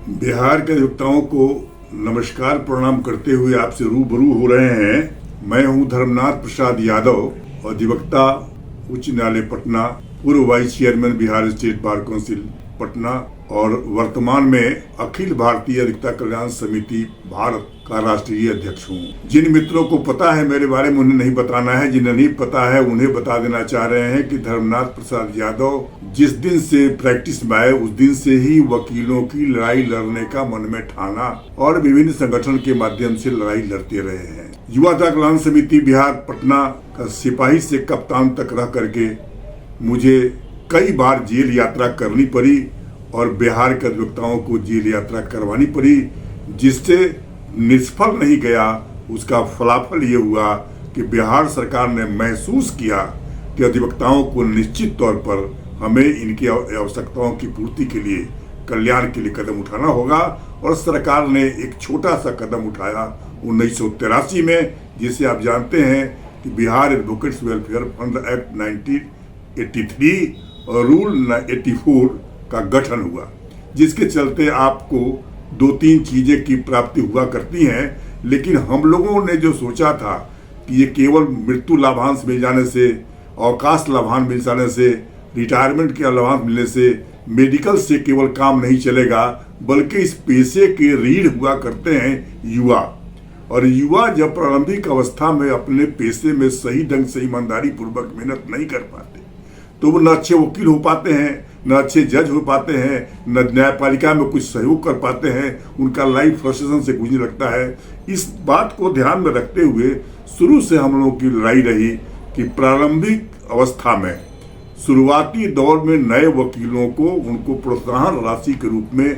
बिहार के अधिवक्ताओं को नमस्कार प्रणाम करते हुए आपसे रूबरू हो रहे हैं। मैं हूं धर्मनाथ प्रसाद यादव, अधिवक्ता, उच्च न्यायालय पटना, पूर्व vice chairman Bihar state bar council Patna और वर्तमान में अखिल भारतीय अधिवक्ता कल्याण समिति भारत का राष्ट्रीय अध्यक्ष हूँ। जिन मित्रों को पता है मेरे बारे में उन्हें नहीं बताना है, जिन्हें नहीं पता है उन्हें बता देना चाह रहे हैं कि धर्मनाथ प्रसाद यादव जिस दिन से प्रैक्टिस में आए उस दिन से ही वकीलों की लड़ाई लड़ने का मन में ठाना और विभिन्न संगठन के माध्यम से लड़ाई लड़ते रहे हैं। युवा अधिवक्ता कल्याण समिति बिहार पटना का सिपाही से कप्तान तक रह करके मुझे कई बार जेल यात्रा करनी पड़ी और बिहार के अधिवक्ताओं को जेल यात्रा करवानी पड़ी, जिससे निष्फल नहीं गया। उसका फलाफल ये हुआ कि बिहार सरकार ने महसूस किया कि अधिवक्ताओं को निश्चित तौर पर हमें इनकी आवश्यकताओं की पूर्ति के लिए, कल्याण के लिए कदम उठाना होगा और सरकार ने एक छोटा सा कदम उठाया 1983 में, जिसे आप जानते हैं कि Bihar advocates welfare fund act 1983 और रूल 84 का गठन हुआ, जिसके चलते आपको 2-3 चीजें की प्राप्ति हुआ करती हैं। लेकिन हम लोगों ने जो सोचा था कि ये केवल मृत्यु लाभांश मिल जाने से, अवकाश लाभांश मिल जाने से, रिटायरमेंट के लाभांश मिलने से, मेडिकल से केवल काम नहीं चलेगा, बल्कि इस पेशे के रीढ़ हुआ करते हैं युवा। और युवा जब प्रारंभिक अवस्था में अपने पेशे में सही ढंग से ईमानदारी पूर्वक मेहनत नहीं कर पाते तो वो न अच्छे वकील हो पाते हैं, न अच्छे जज हो पाते हैं, न न्यायपालिका में कुछ सहयोग कर पाते हैं, उनका लाइफ फ्रस्ट्रेशन से गुजरने लगता है। इस बात को ध्यान में रखते हुए शुरू से हम लोगों की लड़ाई रही कि प्रारंभिक अवस्था में शुरुआती दौर में नए वकीलों को उनको प्रोत्साहन राशि के रूप में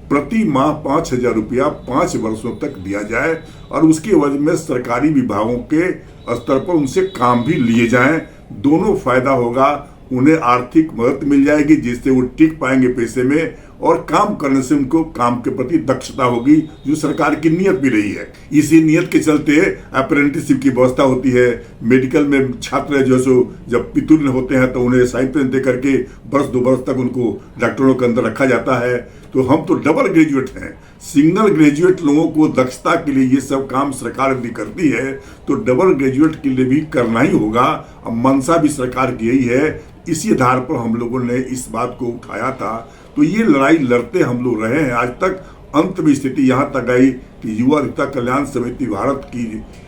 प्रति माह 5,000 रुपया 5 वर्षों तक दिया जाए और उसके वजह में सरकारी विभागों के स्तर पर उनसे काम भी लिए जाएं। दोनों फायदा होगा, उन्हें आर्थिक मदद मिल जाएगी जिससे वो टिक पाएंगे पेशे में और काम करने से उनको काम के प्रति दक्षता होगी, जो सरकार की नियत भी रही है। इसी नियत के चलते अप्रेंटिसशिप की व्यवस्था होती है। मेडिकल में छात्र जो सो जब पितुल होते हैं तो उन्हें साइपेंस दे करके वर्ष 2 वर्ष तक उनको डॉक्टरों के अंदर रखा जाता है। तो हम तो डबल ग्रेजुएट हैं, सिंगल ग्रेजुएट लोगों को दक्षता के लिए ये सब काम सरकार भी करती है, तो डबल ग्रेजुएट के लिए भी करना ही होगा। अब मंशा भी सरकार की यही है। इसी आधार पर हम लोगों ने इस बात को उठाया था। तो ये लड़ाई लड़ते हम लोग रहे हैं आज तक। अंत में स्थिति यहाँ तक आई कि युवा अधिवक्ता कल्याण समिति भारत की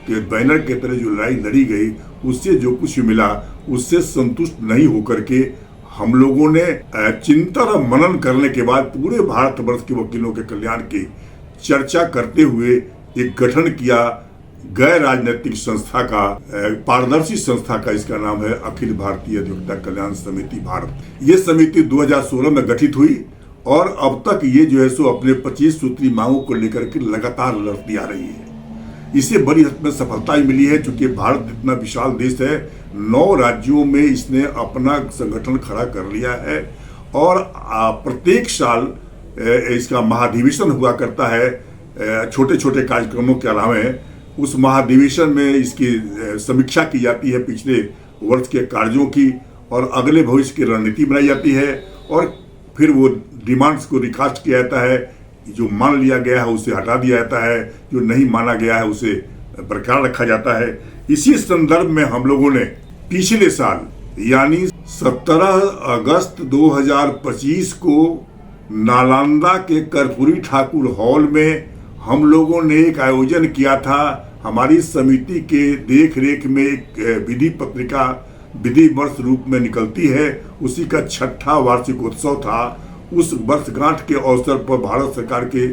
के बैनर के तरह जो लड़ाई लड़ी गई, उससे जो कुछ मिला उससे संतुष्ट नहीं होकर के हम लोगों ने चिंतन और मनन करने के बाद पूरे भारतवर्ष के वकीलों के कल्याण की चर्चा करते हुए एक गठन किया गैर राजनीतिक संस्था का, पारदर्शी संस्था का। इसका नाम है अखिल भारतीय अधिवक्ता कल्याण समिति भारत। ये समिति 2016 में गठित हुई और अब तक ये जो है सो अपने 25 सूत्री मांगों को लेकर के लगातार लड़ती आ रही है। इसे बड़ी हद में सफलता ही मिली है, चूंकि भारत इतना विशाल देश है। 9 राज्यों में इसने अपना संगठन खड़ा कर लिया है और प्रत्येक साल इसका महाधिवेशन हुआ करता है। छोटे छोटे कार्यक्रमों के अलावा उस महाधिवेशन में इसकी समीक्षा की जाती है, पिछले वर्ष के कार्यों की, और अगले भविष्य की रणनीति बनाई जाती है और फिर वो डिमांड्स को रिकास्ट किया जाता है। जो मान लिया गया है उसे हटा दिया जाता है, जो नहीं माना गया है उसे बरकरार रखा जाता है। इसी संदर्भ में हम लोगों ने पिछले साल यानी 17 अगस्त 2025 को नालंदा के कर्पूरी ठाकुर हॉल में हम लोगों ने एक आयोजन किया था। हमारी समिति के देख रेख में एक विधि पत्रिका विधि वर्ष रूप में निकलती है, उसी का 6ठा वार्षिकोत्सव था। उस वर्षगांठ के अवसर पर भारत सरकार के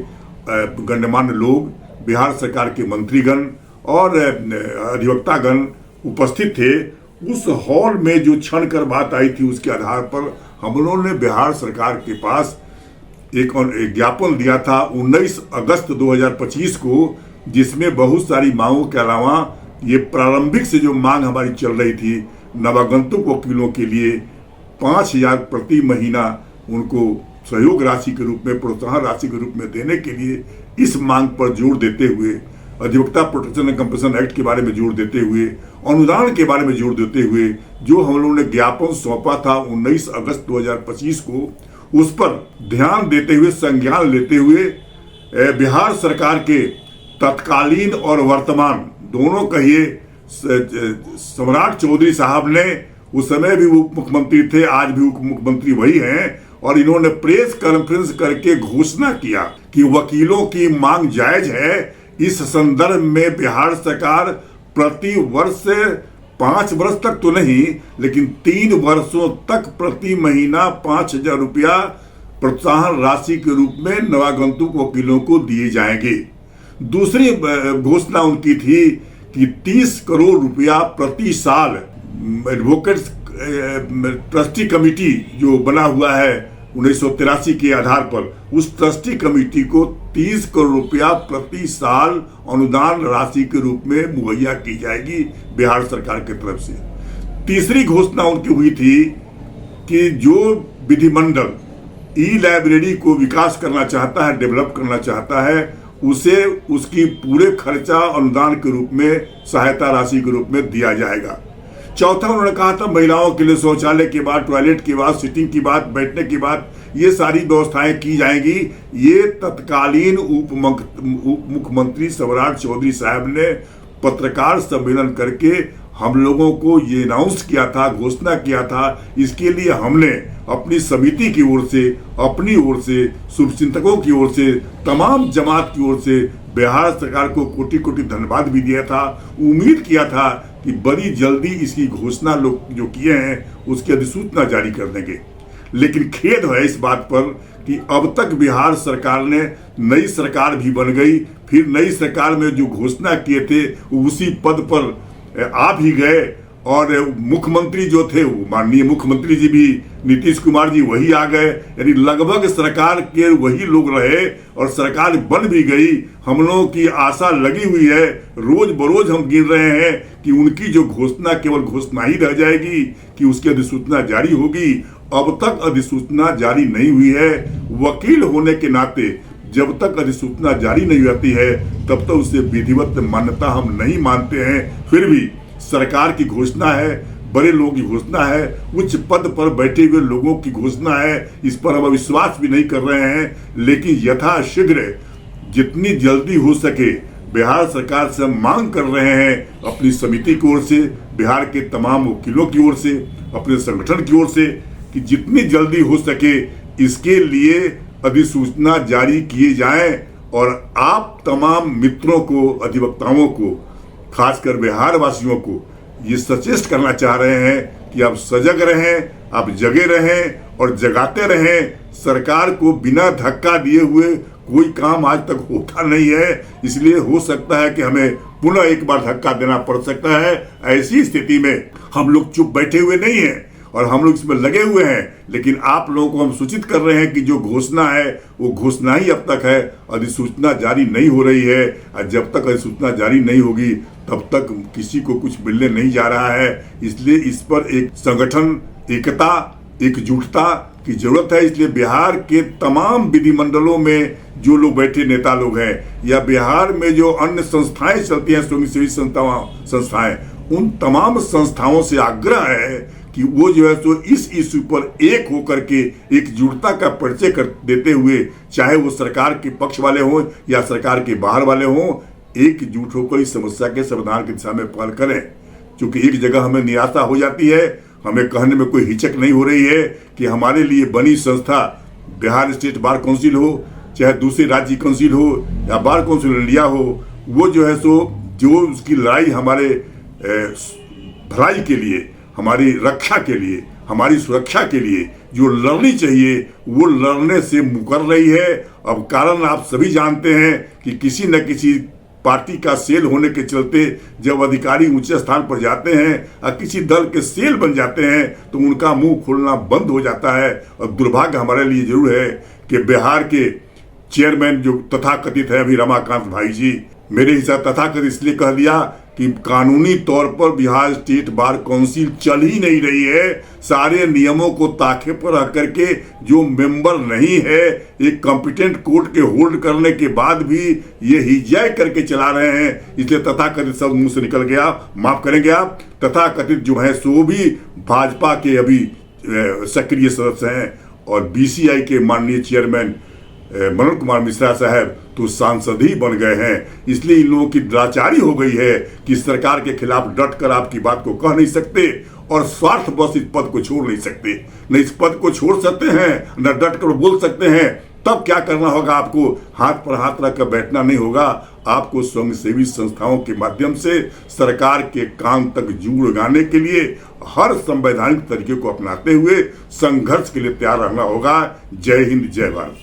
गण्यमान्य लोग, बिहार सरकार के मंत्रीगण और अधिवक्तागण उपस्थित थे। उस हॉल में जो क्षण कर बात आई थी उसके आधार पर हम लोगों ने बिहार सरकार के पास एक ज्ञापन दिया था 19 अगस्त 2025 को, जिसमें बहुत सारी मांगों के अलावा ये प्रारंभिक से जो मांग हमारी चल रही थी नवागंतुक वकीलों के लिए 5,000 प्रति महीना उनको सहयोग राशि के रूप में, प्रोत्साहन राशि के रूप में देने के लिए, इस मांग पर जोर देते हुए, अधिवक्ता प्रोटेक्शन एंड कंपनसेशन एक्ट के बारे में जोर देते हुए, अनुदान के बारे में जोर देते हुए जो हम लोगों ने ज्ञापन सौंपा था 19 अगस्त 2025 को, उस पर ध्यान देते हुए, संज्ञान लेते हुए बिहार सरकार के तत्कालीन और वर्तमान दोनों कहिए, सम्राट चौधरी साहब ने, उस समय भी उप मुख्यमंत्री थे, आज भी उप मुख्यमंत्री वही हैं, और इन्होंने प्रेस कॉन्फ्रेंस करके घोषणा किया कि वकीलों की मांग जायज है। इस संदर्भ में बिहार सरकार प्रति वर्ष 5 वर्ष तक तो नहीं, लेकिन 3 वर्षों तक प्रति महीना 5,000 रुपया प्रोत्साहन राशि के रूप में नवागंतुक वकीलों को दिए जाएंगे। दूसरी घोषणा उनकी थी कि 30 करोड़ रुपया प्रति साल एडवोकेट्स ट्रस्टी कमेटी जो बना हुआ है 1983 के आधार पर, उस ट्रस्टी कमेटी को 30 करोड़ रुपया प्रति साल अनुदान राशि के रूप में मुहैया की जाएगी बिहार सरकार की तरफ से। तीसरी घोषणा उनकी हुई थी कि जो विधिमंडल ई लाइब्रेरी को विकास करना चाहता है, डेवलप करना चाहता है, उसे उसकी पूरे खर्चा अनुदान के रूप में, सहायता राशि के रूप में दिया जाएगा। चौथा उन्होंने कहा था महिलाओं के लिए शौचालय के बाद, टॉयलेट की बात, सिटिंग की बात, बैठने की बात, ये सारी व्यवस्थाएं की जाएंगी। ये तत्कालीन उप मुख्यमंत्री सम्राट चौधरी साहब ने पत्रकार सम्मेलन करके हम लोगों को ये अनाउंस किया था, घोषणा किया था। इसके लिए हमने अपनी समिति की ओर से, अपनी ओर से, शुभचिंतकों की ओर से, तमाम जमात की ओर से बिहार सरकार को कोटि कोटि धन्यवाद भी दिया था। उम्मीद किया था कि बड़ी जल्दी इसकी घोषणा लोग जो किए हैं उसकी अधिसूचना जारी कर देंगे। लेकिन खेद है इस बात पर कि अब तक बिहार सरकार ने, नई सरकार भी बन गई, फिर नई सरकार में जो घोषणा किए थे उसी पद पर आ भी गए, और मुख्यमंत्री जो थे वो माननीय मुख्यमंत्री जी भी, नीतीश कुमार जी वही आ गए। यानी लगभग सरकार के वही लोग रहे और सरकार बन भी गई। हम लोगों की आशा लगी हुई है, रोज बरोज हम गिन रहे हैं कि उनकी जो घोषणा केवल घोषणा ही रह जाएगी कि उसकी अधिसूचना जारी होगी। अब तक अधिसूचना जारी नहीं हुई है। वकील होने के नाते जब तक अधिसूचना जारी नहीं होती है तब तक उसे विधिवत मान्यता हम नहीं मानते हैं। फिर भी सरकार की घोषणा है, बड़े लोगों की घोषणा है, उच्च पद पर बैठे हुए लोगों की घोषणा है, इस पर हम विश्वास भी नहीं कर रहे हैं। लेकिन यथाशीघ्र जितनी जल्दी हो सके बिहार सरकार से मांग कर रहे हैं, अपनी समिति की ओर से, बिहार के तमाम वकीलों की ओर से, अपने संगठन की ओर से, कि जितनी जल्दी हो सके इसके लिए अधिसूचना जारी किए जाएं। और आप तमाम मित्रों को, अधिवक्ताओं को, खासकर बिहार वासियों को ये सचेष्ट करना चाह रहे हैं कि आप सजग रहें, आप जगे रहें और जगाते रहें। सरकार को बिना धक्का दिए हुए कोई काम आज तक होता नहीं है, इसलिए हो सकता है कि हमें पुनः एक बार धक्का देना पड़ सकता है। ऐसी स्थिति में हम लोग चुप बैठे हुए नहीं हैं और हम लोग इसमें लगे हुए हैं, लेकिन आप लोगों को हम सूचित कर रहे हैं कि जो घोषणा है वो घोषणा ही अब तक है, अधिसूचना जारी नहीं हो रही है। और जब तक अधिसूचना जारी नहीं होगी तब तक किसी को कुछ मिलने नहीं जा रहा है। इसलिए इस पर एक संगठन, एकता, एकजुटता की जरूरत है। इसलिए बिहार के तमाम विधिमंडलों में जो लोग बैठे नेता लोग हैं, या बिहार में जो अन्य संस्थाएं चलती हैं, स्वयंसेवी संस्थाएं, उन तमाम संस्थाओं से आग्रह है कि वो जो है सो इस इश्यू पर एक होकर के एकजुटता का परिचय कर देते हुए, चाहे वो सरकार के पक्ष वाले हों या सरकार के बाहर वाले हों, एकजुट होकर इस समस्या के समाधान की दिशा में पहल करें। क्योंकि एक जगह हमें निराशा हो जाती है, हमें कहने में कोई हिचक नहीं हो रही है कि हमारे लिए बनी संस्था बिहार स्टेट बार काउंसिल हो, चाहे दूसरी राज्य काउंसिल हो या बार काउंसिल इंडिया हो, वो जो है सो जो उसकी लड़ाई हमारे भलाई के लिए, हमारी रक्षा के लिए, हमारी सुरक्षा के लिए जो लड़नी चाहिए वो लड़ने से मुकर रही है। अब कारण आप सभी जानते हैं कि किसी न किसी पार्टी का सेल होने के चलते जब अधिकारी ऊंचे स्थान पर जाते हैं और किसी दल के सेल बन जाते हैं तो उनका मुंह खोलना बंद हो जाता है। और दुर्भाग्य हमारे लिए जरूर है कि बिहार के चेयरमैन जो तथाकथित है अभी रमाकांत भाई जी, मेरे हिसाब तथाकथित इसलिए कह दिया कि कानूनी तौर पर बिहार स्टेट बार काउंसिल चल ही नहीं रही है। सारे नियमों को ताखे पर रख करके जो मेंबर नहीं है, एक कॉम्पिटेंट कोर्ट के होल्ड करने के बाद भी ये हिजाक करके चला रहे हैं। इसलिए तथाकथित सब मुंह से निकल गया, माफ करेंगे आप। तथाकथित जो है सो भी भाजपा के अभी सक्रिय सदस्य हैं और बीसीआई के माननीय चेयरमैन मनोज कुमार मिश्रा साहब तो सांसद ही बन गए हैं। इसलिए इन लोगों की दुराचारी हो गई है कि सरकार के खिलाफ डट कर आपकी बात को कह नहीं सकते और स्वार्थवश इस पद को छोड़ नहीं सकते। न इस पद को छोड़ सकते हैं न डट कर बोल सकते हैं। तब क्या करना होगा? आपको हाथ पर हाथ रख कर बैठना नहीं होगा। आपको स्वयंसेवी संस्थाओं के माध्यम से सरकार के काम तक जुड़ लगाने के लिए हर संवैधानिक तरीके को अपनाते हुए संघर्ष के लिए तैयार रहना होगा। जय हिंद, जय भारत।